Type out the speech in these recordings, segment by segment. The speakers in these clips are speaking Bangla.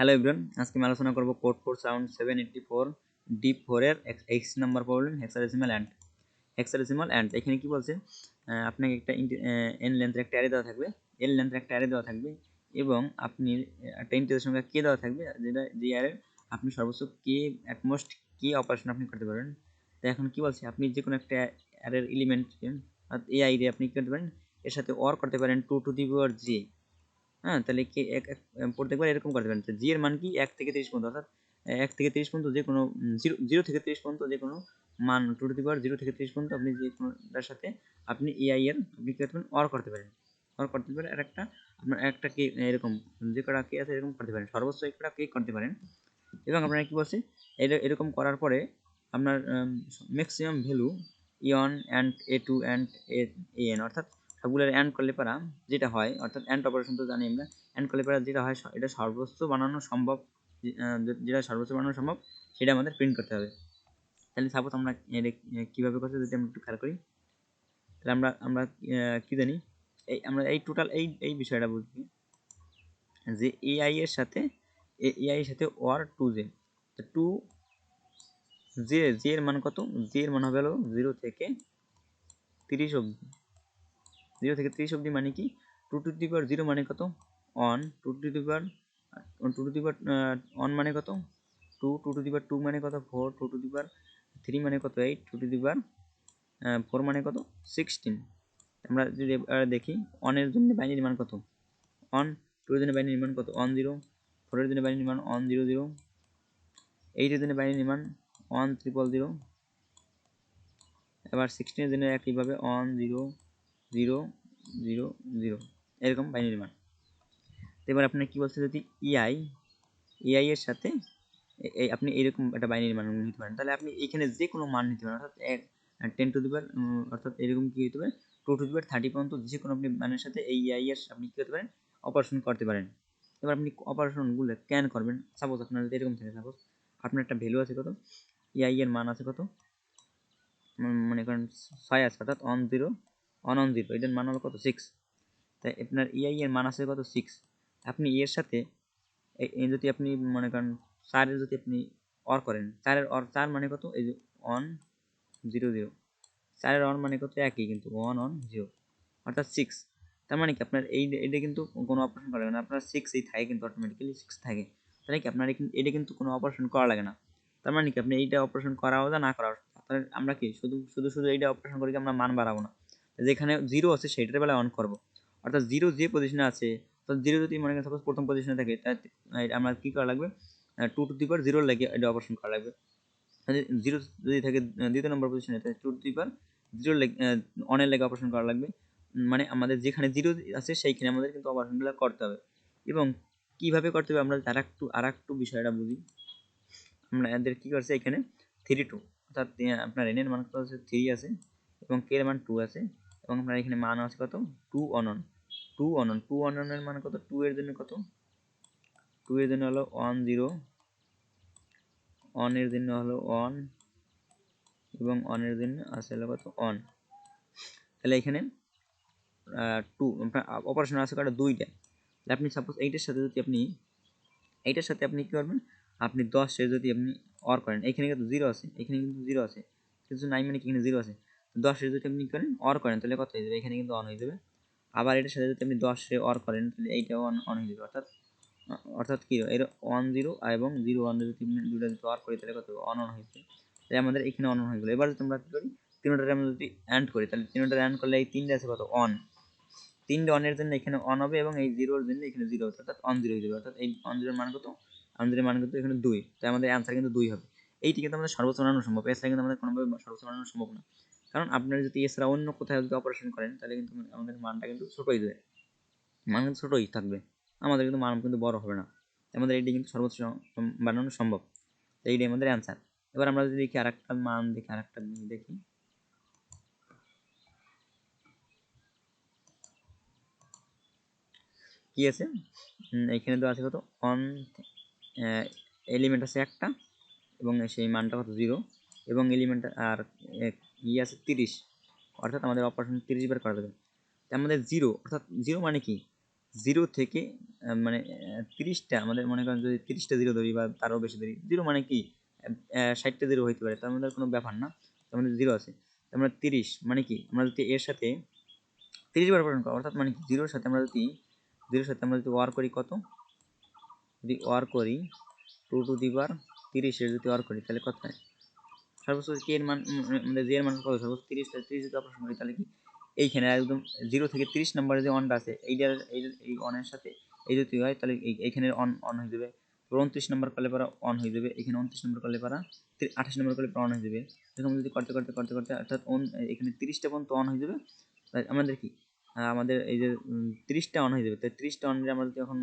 হ্যালো এভরিওয়ান, আজকে আমি আলোচনা করব কোড ফোর্স রাউন্ড 784 Div.4 এর x number problem hexadecimal and এখানে কি বলছে আপনাকে একটা n লেন্থের একটা অ্যারে দেওয়া থাকবে, l লেন্থের একটা অ্যারে দেওয়া থাকবে এবং আপনি একটা ইন্টিজার সংখ্যা k দেওয়া থাকবে, যেটা যে অ্যারে আপনি সর্বোচ্চ k অ্যাটমোস্ট k অপারেশন আপনি করতে পারবেন। তো এখন কি বলছে, আপনি যে কোনো একটা অ্যারের এলিমেন্ট ai রে আপনি কি করতে পারেন, এর সাথে অর করতে পারেন 2 টু দি পাওয়ার j। হ্যাঁ, তাহলে কি প্রত্যেকবার এরকম করতে পারেন। তো জি এর মান কি 1 থেকে 30 পর্যন্ত, অর্থাৎ 1 থেকে 30 পর্যন্ত যে কোনো 0 থেকে 30 পর্যন্ত যে কোনো মান 2 টু দি পাওয়ার 0 থেকে 30 পর্যন্ত আপনি যে কোনোটার সাথে আপনি এআই এর আপনি কি করতে পারেন, অর করতে পারেন। অর করতে পারেন আর একটা আপনার একটা কে এরকম যে কটা কে আছে এরকম করতে পারেন, সর্বোচ্চ একটা কে করতে পারেন। এবং আপনারা কি বলছে, এরকম করার পরে আপনার maximum value a one and a2 and an, অর্থাৎ সবগুলোর অ্যান্ড করলে পারা যেটা হয়, অর্থাৎ অ্যান্ড অপারেশন তো জানি আমরা, অ্যান্ড করলে পারা যেটা হয় এটা সর্বোচ্চ বানানো সম্ভব, যেটা সর্বোচ্চ বানানো সম্ভব সেটা আমাদের প্রিন্ট করতে হবে। তাহলে সাপোজ আমরা কীভাবে করতে যদি আমরা একটু খেয়াল করি, তাহলে আমরা আমরা কী জানি, আমরা এই টোটাল এই বিষয়টা বুঝি যে এআই এর সাথে ওয়ার 2j, তো 2j এর মান কত, j এর মান হবে হলো 0 থেকে 30 অবধি। 0 থেকে 30 অবধি মানে কি, 2 টু দি পাওয়ার 0 মানে কত 1, 2 টু দি পাওয়ার 1 মানে কত 2, 2 টু দি পাওয়ার 2 মানে কত 4, 2 টু দি পাওয়ার 3 মানে কত 8, 2 টু দি পাওয়ার 4 মানে কত 16। আমরা যদি দেখি 1 এর জন্য বাইনারি মান কত 1, 2 এর জন্য বাইনারি মান কত 1 0, 4 এর জন্য বাইনারি মান 1 0 0, 8 এর জন্য বাইনারি মান 1 0 0, এবার 16 এর জন্য একইভাবে 1 0 0 0 0, এরকম বাইনারি মান। এবার আপনি কি বলছেন, যদি এআই এর সাথে আপনি এরকম একটা বাইনারি মান নিতে পারেন, তাহলে আপনি এখানে যে কোনো মান নিতে পারেন, অর্থাৎ 10 টু দি পাওয়ার অর্থাৎ এরকম কি হতে পারে 2 টু দি পাওয়ার 30 পর্যন্ত যে কোনো আপনি মানের সাথে এই এআই এর আপনি কি করতে পারেন, অপারেশন করতে পারেন। এবার আপনি অপারেশনগুলো ক্যান করবেন। সাপোজ আপনার যদি এরকম থাকে, সাপোজ আপনার একটা ভ্যালু আছে কত, এআই এর মান আছে কত, মনে করেন 6 আছে, অর্থাৎ 1 0 1 1 0, এটার মান হলো কত 6। তাই আপনার এআই এর মান আছে কত 6। আপনি এর সাথে যদি আপনি মনে করেন 4 এর যদি আপনি অর করেন, 4 এর অর 4 মানে কত, এই যে 1 0 0, 4 এর অর মানে কত একই কিন্তু 1 1 0, অর্থাৎ 6। তার মানে কি আপনার এইটা কিন্তু কোনো অপারেশন করা লাগে না, আপনার 6 এই থাকে কিন্তু অটোমেটিক্যালি 6 থাকে। তাহলে কি আপনার এটা কিন্তু কোনো অপারেশন করা লাগে না। তার মানে কি আপনি এইটা অপারেশন করাও না করাও, আমরা কি শুধু শুধু শুধু এইটা অপারেশন করে আমরা মান বাড়াবো না, যেখানে 0 আছে সেটার বেলায় অন করব, অর্থাৎ 0 যে পজিশনে আছে, তো 0 যদি মনে করেন সাপোজ প্রথম পজিশনে থাকে, তাই আমরা কি করা লাগবে 2 টু দি পাওয়ার 0 লাগে এটা অপারেশন করা লাগবে। 0 যদি থাকে দ্বিতীয় নম্বর পজিশনে, তাই 2 টু দি পাওয়ার 0 অনের লেগে অপারেশন করা লাগবে। মানে আমাদের যেখানে 0 আছে সেইখানে আমাদের কিন্তু অপারেশনগুলো করতে হবে। এবং কিভাবে করতে হবে আমরা আরেকটু বিষয়টা বুঝি। আমরা এদের কি করছে এখানে 3 2, অর্থাৎ আপনার n এর মান কত আছে 3 আছে এবং k এর মান 2 আছে, এবং আপনার এখানে মান আছে কত 2 অনন 2 অনন 2 অননের মান কত, 2 এর জন্য কত 2 এর জন্য হলো 1 0, অন এর জন্য হলো 1 এবং অন এর জন্য আছে হলো কত 1। তাহলে এখানে 2 আপনার অপারেশন আছে কত দুইটা। আপনি সাপোজ এইটার সাথে আপনি কি করবেন, আপনি 10 এর যদি আপনি অর করেন, এখানে কিন্তু 0 আছে, এখানে কিন্তু 0 আছে, কিছু নাই মানে কি এখানে 0 আছে, 10 এর যদি আপনি করেন অর করেন তাহলে কত হয়ে যাবে, এখানে কিন্তু অন হয়ে যাবে। আবার এটার সাথে যদি আপনি 10 এ অর করেন তাহলে এইটাও অন হয়ে যাবে, অর্থাৎ কি এর 1 0 এবং 0 1 যদি আপনি দুটো যদি অর করি তাহলে কত অন হয়েছে, তাই আমাদের এখানে অন হয়ে গেল। এবার যদি আমরা কি করি, তিনটারে আমরা যদি অ্যান্ড করি, তাহলে তিনটারে অ্যান্ড করলে এই তিনটে আছে কত অন, 3 অনের জন্য এখানে অন হবে এবং এই 0 এর জন্য এখানে 0 হবে, অর্থাৎ অন 0 হয়ে যাবে, অর্থাৎ এই অন 0 এর মান কত, অন 0 এর মান কত এখানে 2, তাই আমাদের অ্যানসার কিন্তু 2 হবে। এইটি কিন্তু আমাদের সর্বোচ্চ বানানো সম্ভব, এছাড়া কিন্তু আমাদের কোনোভাবে সর্বোচ্চ বানানো সম্ভব না। কারণ আপনারা যদি এছাড়া অন্য কোথাও যদি অপারেশন করেন তাহলে কিন্তু আমাদের মানটা কিন্তু ছোটই দেবে, মান কিন্তু ছোটই থাকবে, আমাদের কিন্তু মান কিন্তু বড় হবে না। আমাদের এইটি কিন্তু সর্বোচ্চ বানানো সম্ভব, এইটাই আমাদের অ্যান্সার। এবার আমরা যদি দেখি আরেকটা মান দেখি, আরেকটা দেখি কি আছে, এখানে তো আছে কত অন এলিমেন্ট আছে একটা এবং সেই মানটা কত 0 এবং এলিমেন্ট আর আছে 30, অর্থাৎ আমাদের অপারেশন 30 বার করা যাবে। তাই আমাদের 0, অর্থাৎ 0 মানে কি জিরো থেকে মানে 30টা, আমাদের মনে করেন যদি 30টা জিরো ধরি বা তারও বেশি ধরি, জিরো মানে কি 60টা জিরো হইতে পারে, তার মধ্যে কোনো ব্যাপার না, তার মধ্যে জিরো আছে। আমরা 30 মানে কি আমরা যদি এর সাথে 30 বার পূরণ করি, অর্থাৎ মানে কি জিরোর সাথে আমরা যদি ওয়ার করি, কত যদি ওয়ার করি 2 টু দি পাওয়ার 30 এর যদি ওয়ার করি তাহলে কত হয়? সর্বোচ্চ কে এর মান আমাদের জে এর মান কত? সর্বোচ্চ 30, 30 যদি অপারেশন করি তাহলে কি এইখানে একদম 0 থেকে 30 নম্বরে যে অনটা আছে এইটার এই অনের সাথে এই যদি হয় তাহলে এইখানে অন হয়ে যাবে। 29 নম্বর করলে পরে অন হয়ে যাবে, এখানে 29 নম্বর করলে পরে 28 নম্বর করলে পরে অন হয়ে যাবে। এরকম যদি করতে করতে করতে করতে অর্থাৎ এখানে 30টা পর্যন্ত অন হয়ে যাবে। আমাদের কি আমাদের এই যে 30টা অন হয়ে যাবে, তাই 30টা অনের আমরা যদি এখন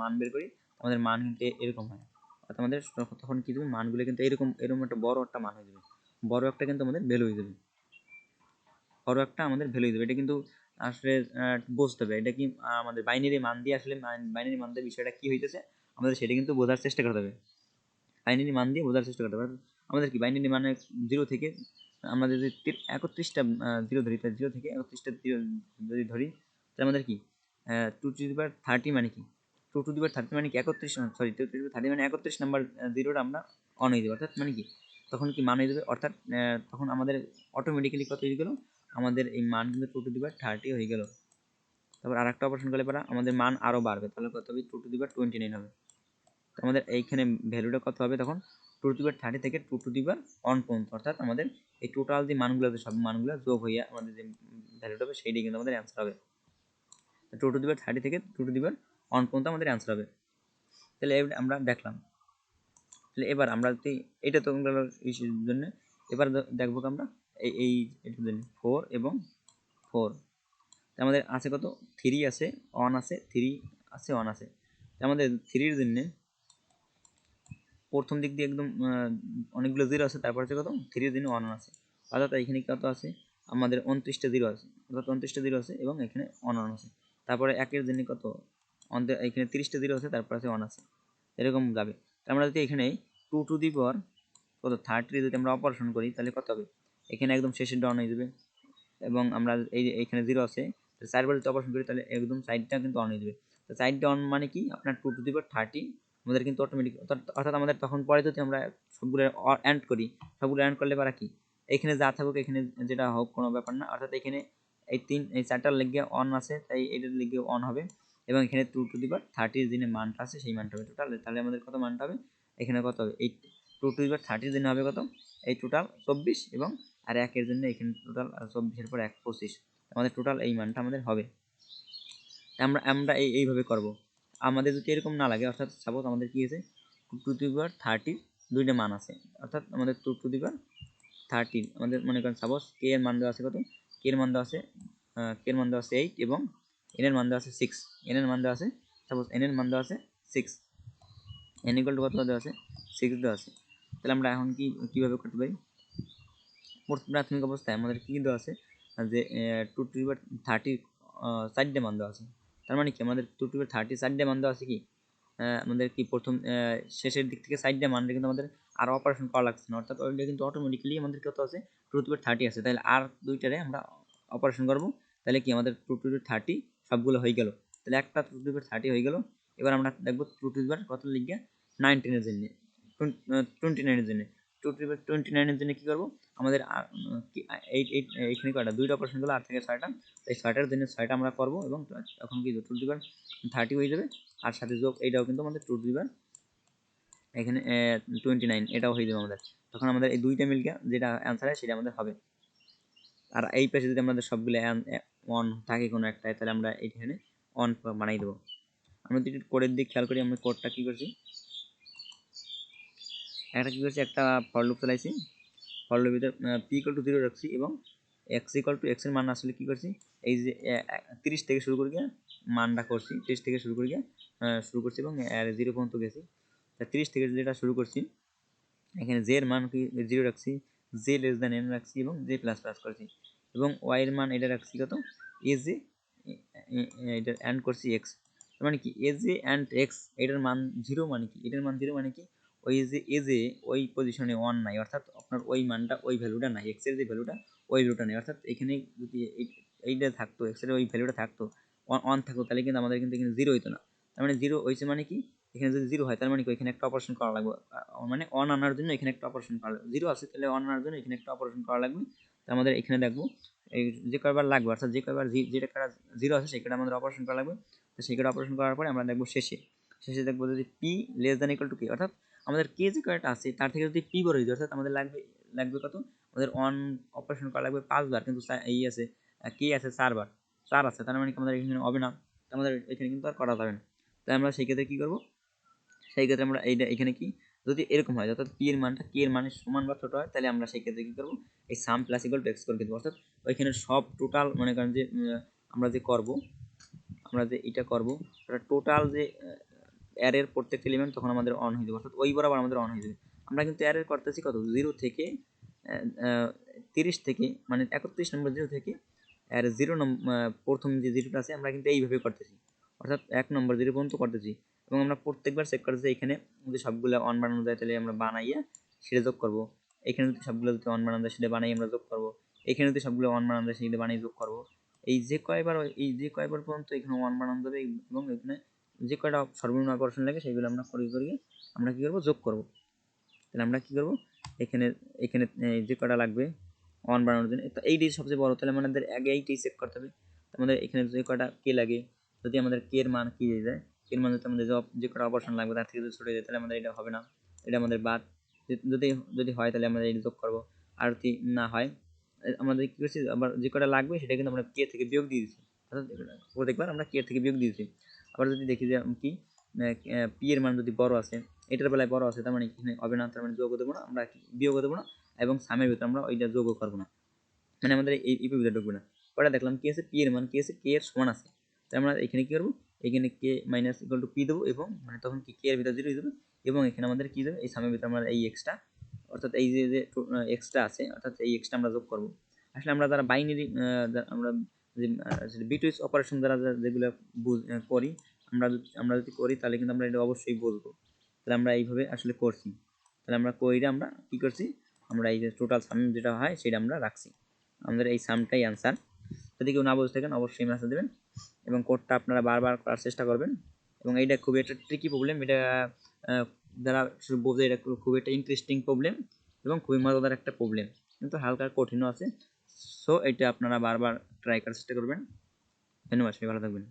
মান বের করি, আমাদের মান কিন্তু এরকম হয়। অর্থাৎ আমাদের তখন কি দেবে, মানগুলো কিন্তু এরকম একটা বড় একটা মান হয়ে যাবে, বড় একটা কিন্তু আমাদের ভ্যালু হয়ে যাবে, বড় একটা আমাদের ভ্যালু হয়ে যাবে। এটা কিন্তু আসলে বুঝতে হবে এটা কি আমাদের বাইনারি মান দিয়ে, আসলে বাইনারি মান দিয়ে বিষয়টা কি হইতেছে আমাদের সেটা কিন্তু বোঝার চেষ্টা করতে হবে, বাইনারি মান দিয়ে বোঝার চেষ্টা করতে হবে। আমাদের কি বাইনারি মানে জিরো থেকে আমরা যদি 31টা জিরো ধরি, তাই জিরো থেকে 31টা জিরো যদি ধরি, তাহলে আমাদের কি 2 টু দি পাওয়ার 30 মানে কি 2 টু দি পাওয়ার 30 মানে কি 31, সরি 2 টু দি পাওয়ার 30 মানে 31 নাম্বার জিরোটা আমরা অন হয়ে যাবে। অর্থাৎ মানে কি তখন কি মান হয়ে যাবে, অর্থাৎ তখন আমাদের অটোমেটিক্যালি কত হয়ে গেল, আমাদের এই মান কিন্তু 2 টু দি পাওয়ার 30 হয়ে গেল। তারপর আরেকটা অপারেশন করলে পরে আমাদের মান আরও বাড়বে, তাহলে কত হবে 2 টু দি পাওয়ার 29 হবে। আমাদের এইখানে ভ্যালুটা কত হবে তখন 2 টু দি পাওয়ার 30 থেকে 2 টু দি পাওয়ার 1 পর্যন্ত, অর্থাৎ আমাদের এই টোটাল যে মানগুলো আছে সব মানগুলো যোগ হইয়া আমাদের যে ভ্যালুটা হবে সেইটাই কিন্তু আমাদের অ্যান্সার হবে। 2 টু দি পাওয়ার 30 থেকে 2 টু দি পাওয়ার 1 পর্যন্ত আমাদের অ্যান্সার হবে। তাহলে আমরা দেখলাম। তাহলে এবার আমরা যদি এটা তো ইস্যুর জন্য, এবার দেখবো আমরা এই এটার জন্য 4 এবং 4 আমাদের আছে কত 3 আছে 1 আছে 3 আছে 1 আছে। আমাদের 3-এর জন্য প্রথম দিক দিয়ে একদম অনেকগুলো জিরো আছে, তারপর আছে কত 3-এর জন্য 1 আছে, অর্থাৎ এখানে কত আছে আমাদের 29টা জিরো আছে, অর্থাৎ 29টা জিরো আছে এবং এখানে 1 আছে। তারপরে 1-এর জন্য কত এখানে 30টা জিরো আছে, তারপর আছে 1 আছে, এরকম যাবে। আমরা যদি এখানে 2 টু দি পাওয়ার কত 30 যদি আমরা অপারেশন করি তাহলে কত হবে, এখানে একদম শেষের ডাউন হয়ে যাবে এবং আমরা এইখানে জিরো আছে, চারবার যদি অপারেশন করি তাহলে একদম সাইডটা কিন্তু অন হয়ে যাবে। তো সাইডটা অন মানে কি আপনার 2 টু দি পাওয়ার 30 আমাদের কিন্তু অটোমেটিক, অর্থাৎ আমাদের তখন পরে যদি আমরা সবগুলো অ্যান্ড করি, সবগুলো অ্যান্ড করলে পারা কি এখানে যা থাকুক এখানে যেটা হোক কোনো ব্যাপার না, অর্থাৎ এখানে এই 4টার লেগে অন আছে তাই এটার লেগে অন হবে এবং এখানে 2 টু দি পাওয়ার 30 যে মানটা আছে সেই মানটা হবে টোটাল। তাহলে আমাদের কত মানটা হবে, এখানে কত হবে এই 2 টু দি পাওয়ার 30 জন্য হবে কত এই টোটাল 24 এবং আর 1-এর জন্য এখানে টোটাল 24-এর পর 1 25, আমাদের টোটাল এই মানটা আমাদের হবে। আমরা আমরা এইভাবে করব। আমাদের যদি এরকম না লাগে, অর্থাৎ সাপোজ আমাদের কি আছে 2 টু দি পাওয়ার 30 দুইটা মান আছে, অর্থাৎ আমাদের 2 টু দি পাওয়ার 30 আমাদের মনে করেন সাপোজ কে এর মান দেওয়া আছে কত, কে এর মান দেওয়া আছে 8 এবং এন এর মান দেওয়া আছে 6, এন এর মান দেওয়া আছে সাপোজ এন এর মান দেওয়া আছে 6, এন ইকুয়াল টু কত দেওয়া আছে 6 দেওয়া আছে। তাহলে আমরা এখন কিভাবে করতে পারি, প্রাথমিক অবস্থায় আমাদের কী দেওয়া আছে যে 2 টু দি পাওয়ার 30 4টে মান দেওয়া আছে, তার মানে কি আমাদের 2 টু দি পাওয়ার 30 4টে মান দেওয়া আছে কি আমাদের কি প্রথম শেষের দিক থেকে 4টে মানটা কিন্তু আমাদের আর অপারেশন করা লাগছে না, অর্থাৎ ওইটা কিন্তু অটোমেটিক্যালি আমাদের কত আছে 2 টু দি পাওয়ার 30 আছে, তাহলে আর দুইটারে আমরা অপারেশন করবো, তাহলে কি আমাদের 2 টু দি পাওয়ার 30 সবগুলো হয়ে গেল, তাহলে একটা 2 টু দি পাওয়ার 30 হয়ে গেল। এবার আমরা দেখবো 2 টু দি পাওয়ার কত লিখে 19-এর জন্য 29-এর জন্য 2 টু দি পাওয়ার 29-এর জন্য কী করবো আমাদের এইখানে কয়টা দুইটা অপারেশন করলে 8 থেকে 6টা, এই 6টার জন্য 6টা আমরা করবো এবং তখন কি 2 টু দি পাওয়ার 30 হয়ে যাবে, আর সাথে যোগ এইটাও কিন্তু আমাদের 2 টু দি পাওয়ার এখানে 29 এটাও হয়ে যাবে আমাদের, তখন আমাদের এই দুইটা মিলকে যেটা অ্যান্সার হয় সেটা আমাদের হবে। আর এই পাশে যদি আমাদের সবগুলো অন থাকে কোনো একটাই, তাহলে আমরা এইখানে অন বানাই দেবো। আমরা যদি কোডের দিক খেয়াল করি, আমরা কোডটা কী করছি একটা ফর লুপ চালাইছি, ফর লুপের ভিতর পি ইকুয়াল টু 0 রাখছি এবং এক্স ইকুয়াল টু এক্সের মান আসলে কী করছি এই যে 30 থেকে শুরু করে গিয়ে মানটা করছি, 30 থেকে শুরু করে গিয়ে শুরু করছি এবং 0 পর্যন্ত গেছি। তা 30 থেকে যেটা শুরু করছি এখানে জে এর মান কি 0 রাখছি, জে লেস দ্যান এন রাখছি এবং জে প্লাস প্লাস করছি এবং ওয়াই এর মান এটা রাখছি কত এ জে, এটা অ্যান্ড করছি এক্স, মানে কি এ জে অ্যান্ড এক্স এটার মান 0 মানে কি এটার মান 0 মানে কি ওই যে এ যে ওই পজিশনে 1 নাই, অর্থাৎ আপনার ওই মানটা ওই ভ্যালুটা নাই, এক্স এর যে ভ্যালুটা ওই ভ্যালুটা নেই, অর্থাৎ এখানে যদি এইটা থাকতো এক্স এর ওই ভ্যালুটা থাকতো অন থাকতো তাহলে কিন্তু আমাদের কিন্তু এখানে জিরো হইতো না। তার মানে জিরো হয়েছে মানে কি, এখানে যদি জিরো হয় তার মানে কি এখানে একটা অপারেশন করা লাগবে, মানে অন আনার জন্য এখানে একটা অপারেশন করা লাগবে। জিরো আছে তাহলে অন আনার জন্য এখানে একটা অপারেশন করা লাগবে। তো আমাদের এখানে দেখবো এই যে কয়বার লাগবে, অর্থাৎ যে কয়বার যেটা জিরো আছে সেটা আমাদের অপারেশন করা লাগবে। তো সেই অপারেশন করার পরে আমরা দেখবো শেষে দেখবো যদি P less than equal to K, অর্থাৎ আমাদের কে যে কয়টা আছে তার থেকে যদি পি বড় হয়ে, অর্থাৎ আমাদের লাগবে কত, আমাদের অন অপারেশন করা লাগবে 5 বার, কিন্তু এই আছে কে আছে 4 বার, 4 আছে, তার মানে কি আমাদের এখানে হবে না, আমাদের এখানে কিন্তু আর করা যাবে না। তাই আমরা সেই ক্ষেত্রে কি করব, সেই ক্ষেত্রে আমরা এইটা এখানে কি যদি এরকম হয় অর্থাৎ পি এর মানটা কে এর মানের সমান বা ছোট হয়, তাহলে আমরা সেই ক্ষেত্রে কি করব, এই সাম প্লাস ইকুয়াল টু এক্স করে দেবো। অর্থাৎ ওইখানে সব টোটাল মনে করেন যে আমরা যে এটা করব টোটাল যে অ্যারের প্রত্যেকটা এলিমেন্ট তখন আমাদের অন হয়ে যাবে, অর্থাৎ ওই বরাবর আমাদের অন হয়ে যাবে। আমরা কিন্তু অ্যারের করতেছি কত 0 থেকে 30 থেকে মানে 31 নম্বর 0 থেকে আর 0 প্রথম যে জিরোটা আছে আমরা কিন্তু এইভাবে করতেছি, অর্থাৎ 1 নম্বর 0 পর্যন্ত করতেছি, এবং আমরা প্রত্যেকবার চেক করতেছি এখানে যদি সবগুলো অন বানানো যায় তাহলে আমরা বানাইয়া সেটা যোগ করব, এখানে যদি সবগুলো যদি অন বানানো যায় সেটা বানাই আমরা যোগ করব, এখানে যদি সবগুলো অন বানানো যায় সেটা বানাই যোগ করব। এই যে কয়বার পর্যন্ত এখানে অন বানানো যাবে এবং এখানে যে কয়টা সর্বনিম্ন অপারেশন লাগে সেগুলো আমরা করিয়ে আমরা কি করব, যোগ করব। তাহলে আমরা কি করব, এখানে এখানে যে কয়টা লাগবে অন বানানোর জন্য এইটাই সবচেয়ে বড়, তাহলে আমাদের আগে এইটাই চেক করতে হবে। আমাদের এখানে যে কয়টা কে লাগে, যদি আমাদের কে এর মান কি হয়ে যায়, কে এর মান যদি আমাদের যে কয়টা অপারেশন লাগবে তার থেকে যদি ছোট হয়ে যায় তাহলে আমাদের এটা হবে না, এটা আমাদের বাদ। যদি যদি হয় তাহলে আমরা এটা যোগ করব, আর যদি না হয় আমাদের কি করছি, আবার যে কয়টা লাগবে সেটা কিন্তু আমরা কে থেকে বিয়োগ দিয়ে দিচ্ছি, অর্থাৎ প্রত্যেকবার আমরা কে থেকে বিয়োগ দিয়েছি। আবার যদি দেখি যে কি পি এর মান যদি বড় আছে, এটার বেলায় বড় আছে, তার মানে এখানে হবে না, তার মানে যোগ দেবো না, আমরা বিয়োগ দেবো না, এবং সামের ভিতরে আমরা ওইটা যোগ করবো না, মানে আমাদের এই ভিতরে ঢুকবে না। পরে দেখলাম কি আছে, পি এর মান কি আছে, কে এর সমান আছে, তাই আমরা এখানে কি করবো, এখানে কে মাইনাস ইকুয়াল টু পি দেবো, এবং মানে তখন কি কে এর ভিতরে জিরো দেবে, এবং এখানে আমাদের কি দেবে, এই সামের ভিতরে আমরা এই এক্সট্রা, অর্থাৎ এই যে এক্সট্রা আছে অর্থাৎ এই এক্সট্রা আমরা যোগ করবো। আসলে আমরা যারা বাইনারি আমরা যে বিটুইস অপারেশন দ্বারা যেগুলো করি, আমরা যদি করি তাহলে কিন্তু আমরা এটা অবশ্যই বুঝবো। তাহলে আমরা এইভাবে আসলে করছি, তাহলে আমরা কইরা আমরা কি করছি, আমরা এই যে টোটাল সাম যেটা হয় সেটা আমরা রাখছি, আমাদের এই সামটাই অ্যান্সার। যদি কেউ না বুঝতে থাকেন অবশ্যই মেসেজ দেবেন, এবং কোডটা আপনারা বারবার করার চেষ্টা করবেন। এবং এইটা খুবই একটা ট্রিকি প্রবলেম, এটা যারা বোঝে এটা খুব একটা ইন্টারেস্টিং প্রবলেম এবং খুবই মজাদার একটা প্রবলেম, কিন্তু হালকা কঠিনও আছে। সো এটা আপনারা বারবার ট্রাই করার চেষ্টা করবেন। ধন্যবাদ, সবাই ভালো থাকবেন।